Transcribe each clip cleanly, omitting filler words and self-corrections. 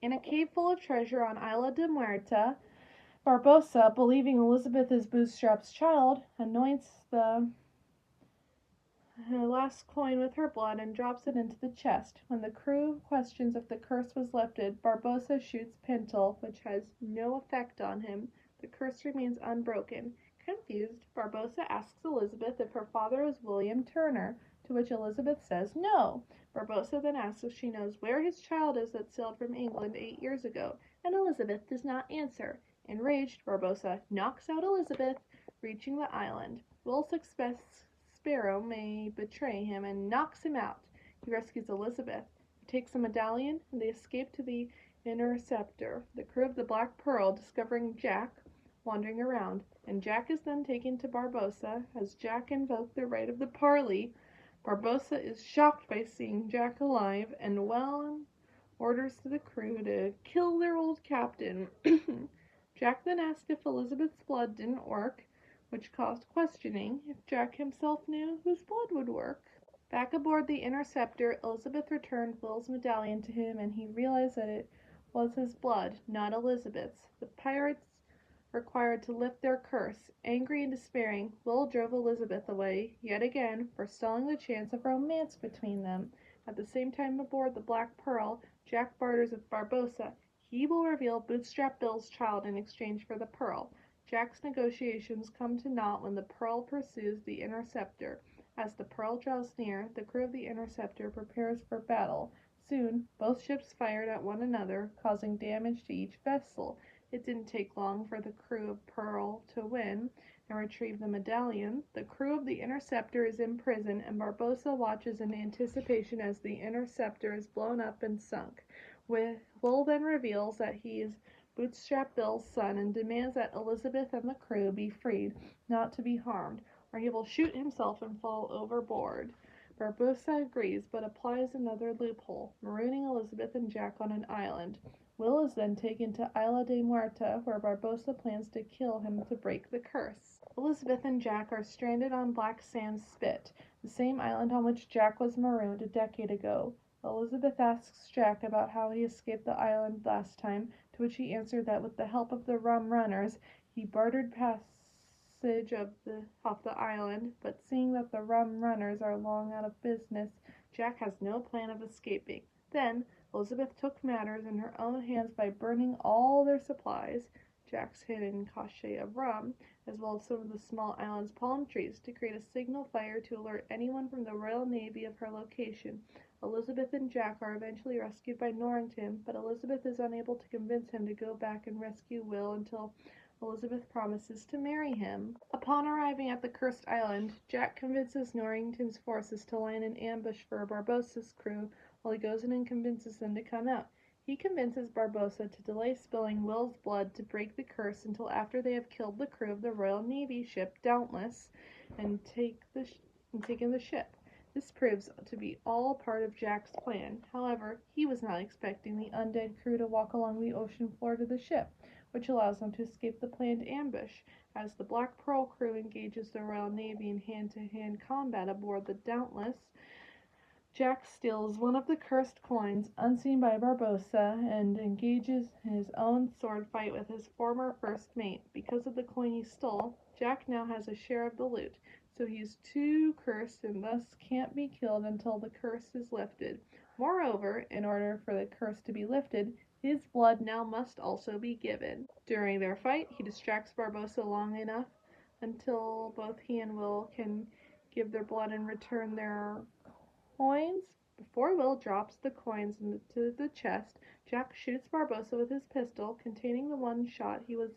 In a cave full of treasure on Isla de Muerta, Barbossa, believing Elizabeth is Bootstrap's child, anoints the last coin with her blood and drops it into the chest. When the crew questions if the curse was lifted, Barbossa shoots Pintle, which has no effect on him. The curse remains unbroken. Confused, Barbossa asks Elizabeth if her father is William Turner, to which Elizabeth says no. Barbossa then asks if she knows where his child is that sailed from England 8 years ago, and Elizabeth does not answer. Enraged, Barbossa knocks out Elizabeth, reaching the island. Will suspects Sparrow may betray him and knocks him out. He rescues Elizabeth. He takes a medallion, and they escape to the Interceptor. The crew of the Black Pearl, discovering Jack wandering around, and Jack is then taken to Barbossa. As Jack invoked the right of the parley, Barbossa is shocked by seeing Jack alive, and orders to the crew to kill their old captain. Jack then asked if Elizabeth's blood didn't work, which caused questioning if Jack himself knew whose blood would work. Back aboard the Interceptor, Elizabeth returned Will's medallion to him, and he realized that it was his blood, not Elizabeth's. The pirates required to lift their curse. Angry and despairing, Will drove Elizabeth away, yet again, forestalling the chance of romance between them. At the same time aboard the Black Pearl, Jack barters with Barbossa. He will reveal Bootstrap Bill's child in exchange for the pearl. Jack's negotiations come to naught when the Pearl pursues the Interceptor. As the Pearl draws near, the crew of the Interceptor prepares for battle. Soon, both ships fired at one another, causing damage to each vessel. It didn't take long for the crew of Pearl to win and retrieve the medallion. The crew of the Interceptor is in prison, and Barbossa watches in anticipation as the Interceptor is blown up and sunk. Will then reveals that he is Bootstrap Bill's son and demands that Elizabeth and the crew be freed, not to be harmed, or he will shoot himself and fall overboard. Barbossa agrees, but applies another loophole, marooning Elizabeth and Jack on an island. Will is then taken to Isla de Muerta, where Barbossa plans to kill him to break the curse. Elizabeth and Jack are stranded on Black Sand Spit, the same island on which Jack was marooned a decade ago. Elizabeth asks Jack about how he escaped the island last time, to which he answered that with the help of the rum runners, he bartered passage off the island, but seeing that the rum runners are long out of business, Jack has no plan of escaping. Then, Elizabeth took matters in her own hands by burning all their supplies, Jack's hidden cache of rum, as well as some of the small island's palm trees, to create a signal fire to alert anyone from the Royal Navy of her location. Elizabeth and Jack are eventually rescued by Norrington, but Elizabeth is unable to convince him to go back and rescue Will until Elizabeth promises to marry him. Upon arriving at the cursed island, Jack convinces Norrington's forces to line an ambush for Barbossa's crew while he goes in and convinces them to come out. He convinces Barbossa to delay spilling Will's blood to break the curse until after they have killed the crew of the Royal Navy ship Dauntless and taken the ship. This proves to be all part of Jack's plan. However, he was not expecting the undead crew to walk along the ocean floor to the ship, which allows them to escape the planned ambush. As the Black Pearl crew engages the Royal Navy in hand-to-hand combat aboard the Dauntless, Jack steals one of the cursed coins, unseen by Barbossa, and engages in his own sword fight with his former first mate. Because of the coin he stole, Jack now has a share of the loot, so he's too cursed and thus can't be killed until the curse is lifted. Moreover, in order for the curse to be lifted, his blood now must also be given. During their fight, he distracts Barbossa long enough until both he and Will can give their blood and return their coins. Before Will drops the coins into the chest, Jack shoots Barbossa with his pistol, containing the one shot he was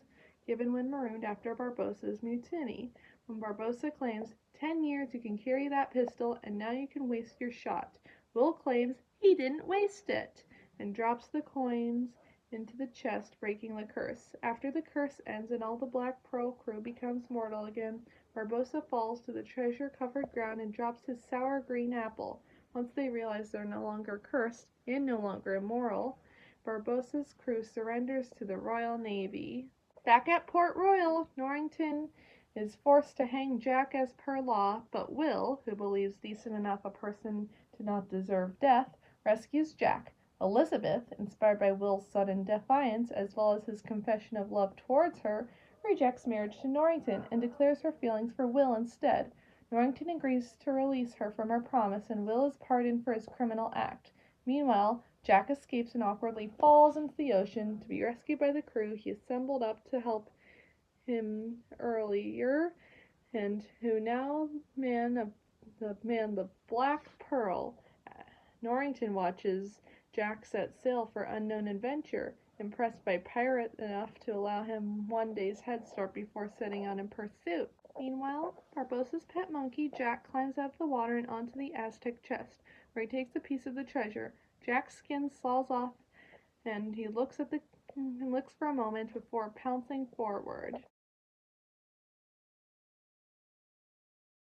given when marooned after Barbossa's mutiny. When Barbossa claims, 10 years you can carry that pistol, and now you can waste your shot, Will claims he didn't waste it, and drops the coins into the chest, breaking the curse. After the curse ends and all the Black Pearl crew becomes mortal again, Barbossa falls to the treasure-covered ground and drops his sour green apple. Once they realize they're no longer cursed and no longer immoral, Barbossa's crew surrenders to the Royal Navy. Back at Port Royal, Norrington is forced to hang Jack as per law, but Will, who believes decent enough a person to not deserve death, rescues Jack. Elizabeth, inspired by Will's sudden defiance as well as his confession of love towards her, rejects marriage to Norrington and declares her feelings for Will instead. Norrington agrees to release her from her promise, and Will is pardoned for his criminal act. Meanwhile, Jack escapes and awkwardly falls into the ocean to be rescued by the crew he assembled up to help him earlier, and who now the Black Pearl. Norrington watches Jack set sail for unknown adventure, impressed by pirate enough to allow him one day's head start before setting out in pursuit. Meanwhile, Barbossa's pet monkey, Jack, climbs out of the water and onto the Aztec chest, where he takes a piece of the treasure. Jack's skin falls off, and he looks for a moment before pouncing forward.